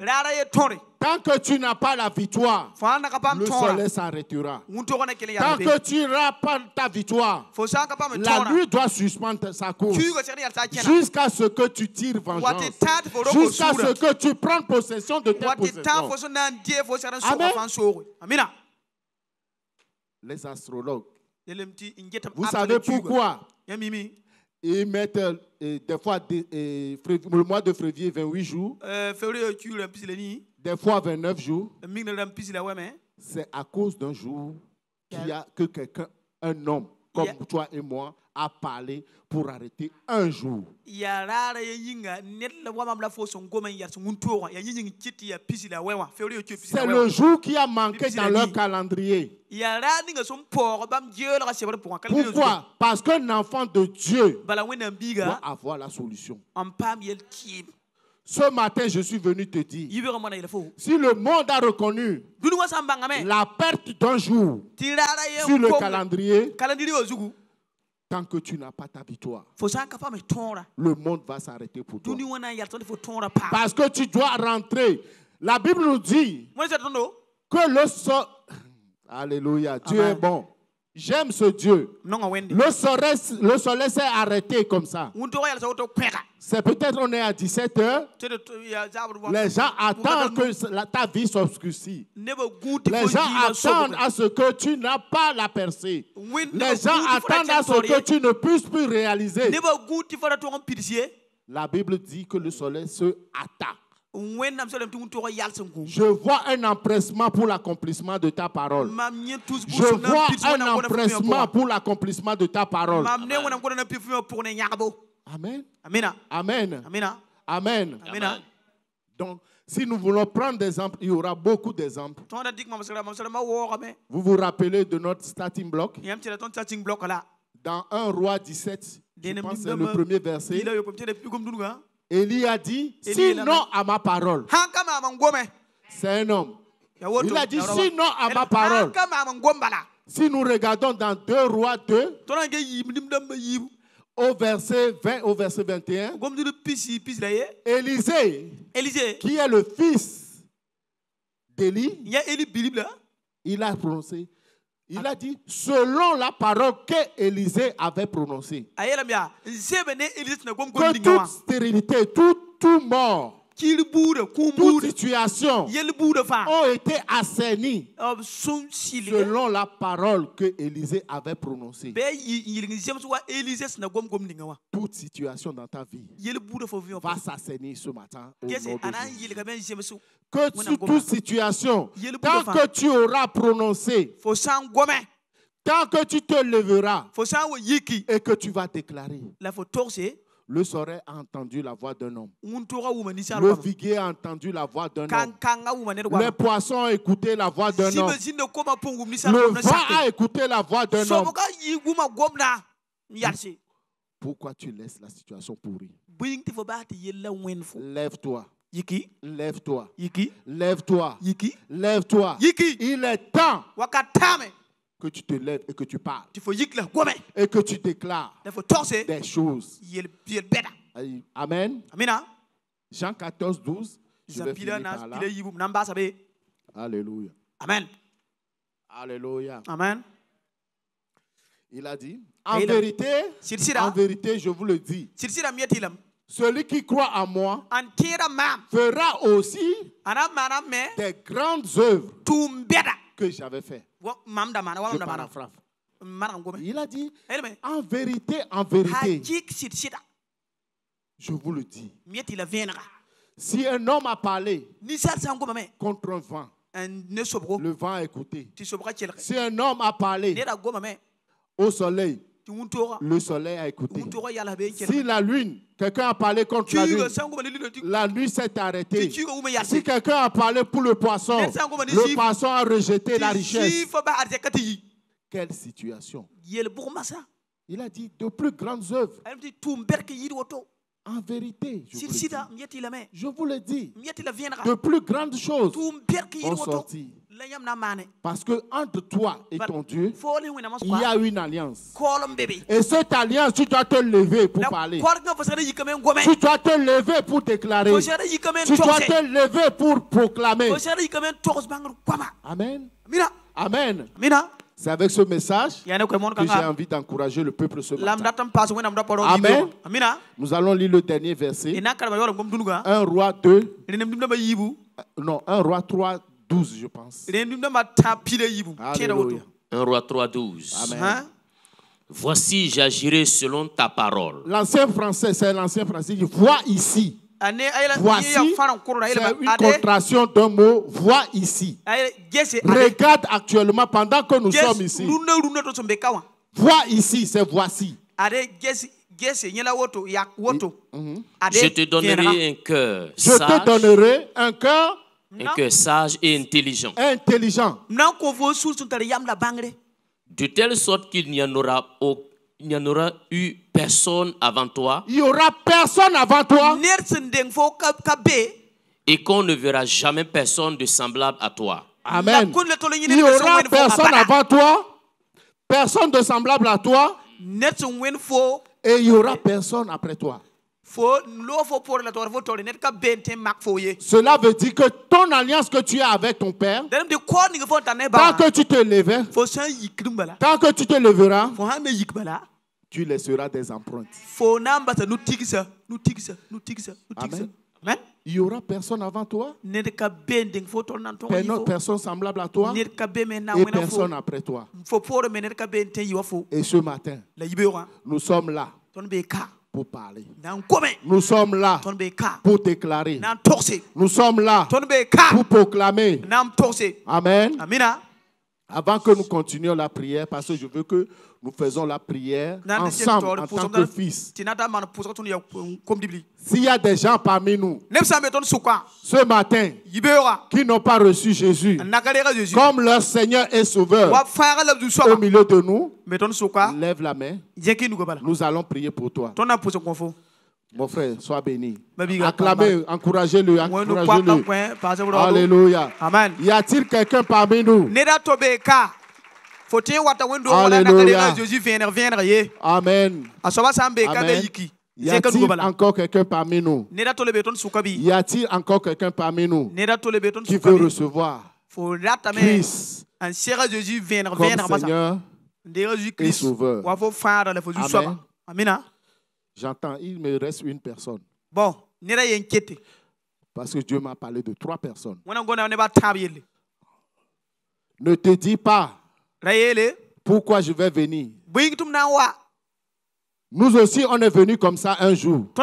Tant que tu n'as pas la victoire, le soleil s'arrêtera. Tant que tu n'auras pas ta victoire, la nuit doit suspendre sa course. Jusqu'à ce que tu tires vengeance. Jusqu'à ce que tu prennes possession de tes possessions. Amen. Les astrologues, vous savez pourquoi ils mettent des fois le mois de février 28 jours, des fois 29 jours. C'est à cause d'un jour que quelqu'un, un homme comme toi et moi, a parlé pour arrêter un jour. C'est le jour qui a manqué dans leur calendrier. Pourquoi? Parce qu'un enfant de Dieu doit avoir la solution. Ce matin, je suis venu te dire, si le monde a reconnu la perte d'un jour sur le calendrier, tant que tu n'as pas ta victoire, le monde va s'arrêter pour toi. Parce que tu dois rentrer. La Bible nous dit que le soleil... Alléluia, Dieu est bon. J'aime ce Dieu. Le soleil s'est arrêté comme ça. C'est peut-être on est à 17h. Les gens attendent que ta vie s'obscurcisse. Les gens attendent à ce que tu n'as pas la percée. Les gens attendent à ce que tu ne puisses plus réaliser. La Bible dit que le soleil se attaque. Je vois un empressement pour l'accomplissement de ta parole. Je vois un empressement pour l'accomplissement de ta parole. Amen. Amen. Amen. Amen. Donc, si nous voulons prendre des exemples, il y aura beaucoup d'exemples. Vous vous rappelez de notre starting block? Dans 1 Roi 17, je pense que c'est le premier verset. Élie a dit, si non à ma parole. C'est un homme. Il a dit, si non à ma parole. Si nous regardons dans 2 Rois 2, au verset 20, au verset 21, Élisée, qui est le fils d'Élie, il a prononcé. Il a dit, selon la parole qu'Élisée avait prononcée, que toute stérilité, tout mort, toute situation ont été assainies selon la parole que Élisée avait prononcée. Toute situation dans ta vie va s'assainir ce matin au nom de Jésus. Que toute situation, tant que tu auras prononcé, tant que tu te leveras et que tu vas déclarer, le soleil a entendu la voix d'un homme. Le figuier a entendu la voix d'un homme. Les poissons ont écouté la voix d'un homme. Le vent a écouté la voix d'un homme. Pourquoi tu laisses la situation pourrir? Lève-toi. Lève-toi. Lève-toi. Lève-toi. Il est temps que tu te lèves et que tu parles. Et que tu déclares des choses. Amen. Jean 14, 12. Je vais finir par là. Alléluia. Amen. Alléluia. Amen. Il a dit, en vérité, je vous le dis, celui qui croit en moi fera aussi des grandes œuvres que j'avais faites. Je paraphrase. Il a dit, en vérité, je vous le dis, si un homme a parlé contre un vent, le vent a écouté. Si un homme a parlé au soleil, le soleil a écouté. Si la lune, quelqu'un a parlé contre la lune s'est arrêtée. Si quelqu'un a parlé pour le poisson a rejeté la richesse. Quelle situation? Il a dit de plus grandes œuvres. En vérité, je vous le dis, de plus grandes choses vont sortir. Parce que entre toi et ton Dieu, il y a une alliance. Et cette alliance, tu dois te lever pour parler. Tu dois te lever pour déclarer. Tu dois te lever pour proclamer. Amen. Amen. C'est avec ce message que j'ai envie d'encourager le peuple ce matin. Amen. Nous allons lire le dernier verset. 1 Roi 2. Non, 1 Roi 3, 12, je pense. Alléluia. 1 Roi 3, 12. Amen. Voici, j'agirai selon ta parole. L'ancien français, c'est l'ancien français. Il dit, vois ici. Voici, c'est une contraction d'un mot. Vois ici. Regarde actuellement pendant que nous sommes ici. Vois ici, c'est voici. Je te donnerai un cœur sage. Je te donnerai un cœur sage et intelligent. De telle sorte qu'il n'y en aura eu personne avant toi. Il n'y aura personne avant toi. Et qu'on ne verra jamais personne de semblable à toi. Amen. Il n'y aura personne avant toi. Personne de semblable à toi. Et il n'y aura personne après toi. Cela veut dire que ton alliance que tu as avec ton père, tant que tu te lèveras, tu laisseras des empreintes. Amen. Il n'y aura personne avant toi, personne semblable à toi, et personne après toi. Et ce matin, nous sommes là pour parler. Nous sommes là pour déclarer. Nous sommes là pour proclamer. Amen. Avant que nous continuions la prière, parce que je veux que nous faisons la prière ensemble en tant que fils. S'il y a des gens parmi nous ce matin qui n'ont pas reçu Jésus comme leur Seigneur et Sauveur au milieu de nous, lève la main. Nous allons prier pour toi. Mon frère, sois béni. Acclamez, encouragez-le. Alléluia. Amen. Y a-t-il quelqu'un parmi nous? Alléluia. Amen. Amen. Y a-t-il encore quelqu'un parmi nous? Y a-t-il encore quelqu'un parmi nous qui veut recevoir Christ comme Seigneur et Sauveur? Amen. J'entends, il me reste une personne. Bon, parce que Dieu m'a parlé de 3 personnes. Ne te dis pas pourquoi je vais venir. Nous aussi, on est venus comme ça un jour. Et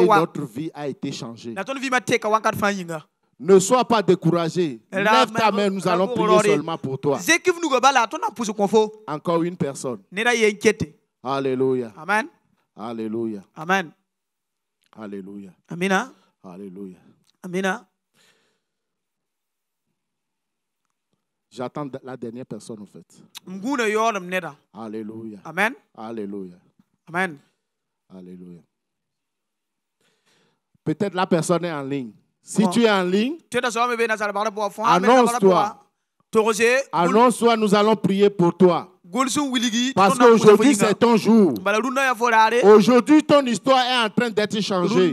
notre vie a été changée. Ne sois pas découragé. Lève ta main, nous allons prier seulement pour toi. Encore une personne. Alléluia. Amen. Alléluia. Amen. Alléluia. Amina. Alléluia. Amina. J'attends la dernière personne en fait. Alléluia. Amen. Alléluia. Amen. Alléluia. Peut-être la personne est en ligne. Si tu es en ligne, annonce-toi. Annonce-toi, nous allons prier pour toi. Parce qu'aujourd'hui, c'est ton jour. Aujourd'hui, ton histoire est en train d'être changée.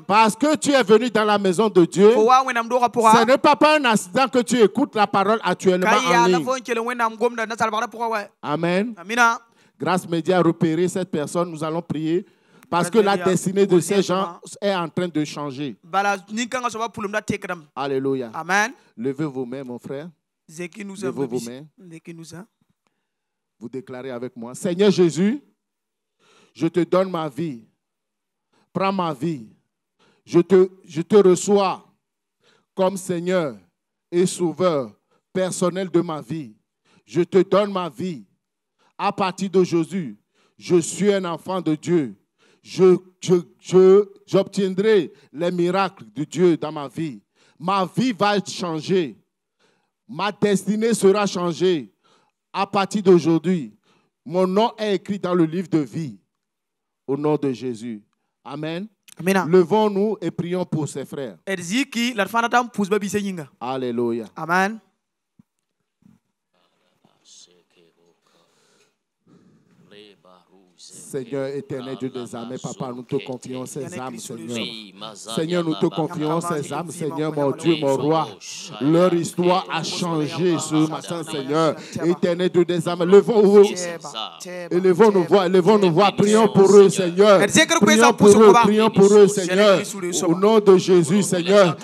Parce que tu es venu dans la maison de Dieu. Ce n'est pas par un accident que tu écoutes la parole actuellement en ligne. Amen. Grâce Média a repéré cette personne. Nous allons prier Parce que la destinée de ces gens est en train de changer. Alléluia. Amen. Levez vos mains, mon frère. Levez vos mains. Vous déclarez avec moi. Seigneur Jésus, je te donne ma vie. Prends ma vie. Je te reçois comme Seigneur et Sauveur personnel de ma vie. Je te donne ma vie. À partir d'aujourd'hui, je suis un enfant de Dieu. J'obtiendrai les miracles de Dieu dans ma vie. Ma vie va être changée. Ma destinée sera changée. À partir d'aujourd'hui, mon nom est écrit dans le livre de vie. Au nom de Jésus. Amen. Levons-nous et prions pour ses frères. Alléluia. Amen. Seigneur éternel Dieu des armées, Papa, nous te confions ces âmes, Seigneur. Seigneur, nous te confions ces âmes, Seigneur, mon Dieu, mon roi. Leur histoire a changé ce matin, Seigneur. Éternel Dieu des armées, élevons nos voix, prions pour eux, Seigneur. Prions pour eux, Seigneur. Au nom de Jésus, Seigneur.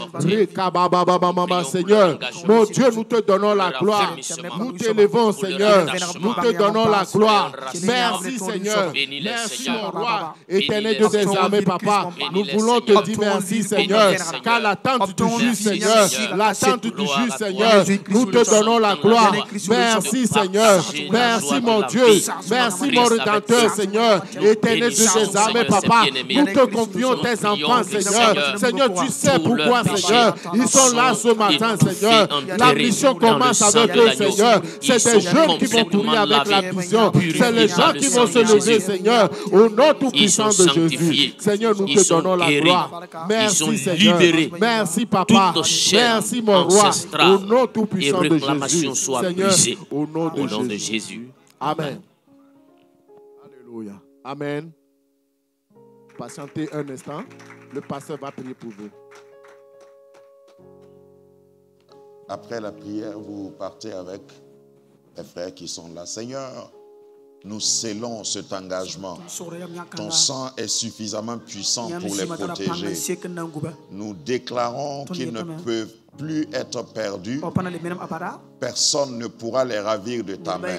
Seigneur, mon Dieu, nous te donnons la gloire. Nous t'élevons, Seigneur. Nous te donnons la gloire. Merci, Seigneur. Merci, mon roi, éternel Dieu des armées, Papa. Nous voulons te dire merci, Seigneur, car l'attente du juste, Seigneur, l'attente du juste, Seigneur, nous te donnons la gloire. Merci, Seigneur. Merci, mon Dieu. Merci, mon Rédempteur, Seigneur, éternel Dieu des armées, Papa. Nous te confions tes enfants, Seigneur. Seigneur, tu sais pourquoi, Seigneur. Ils sont là ce matin, Seigneur. La mission commence avec eux, Seigneur. C'est des jeunes qui vont tourner avec la mission. C'est les gens qui vont se lever, Seigneur, au nom tout-puissant de Jésus. Seigneur, nous te donnons la gloire. Merci, Seigneur. Merci, Papa. Merci, mon roi. Au nom tout-puissant de Jésus. Seigneur, au nom de Jésus. Amen. Alléluia. Amen. Patientez un instant. Le pasteur va prier pour vous. Après la prière, vous partez avec les frères qui sont là. Seigneur, nous scellons cet engagement. Ton sang est suffisamment puissant pour les protéger. Nous déclarons qu'ils ne peuvent plus être perdus. Personne ne pourra les ravir de ta main.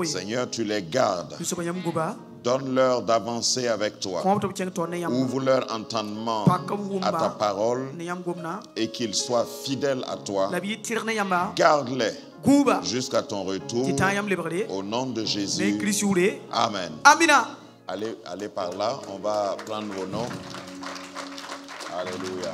Seigneur, tu les gardes. Donne-leur d'avancer avec toi. Ouvre leur entendement à ta parole et qu'ils soient fidèles à toi. Garde-les jusqu'à ton retour. Au nom de Jésus. Amen. Allez par là. On va prendre vos noms. Alléluia.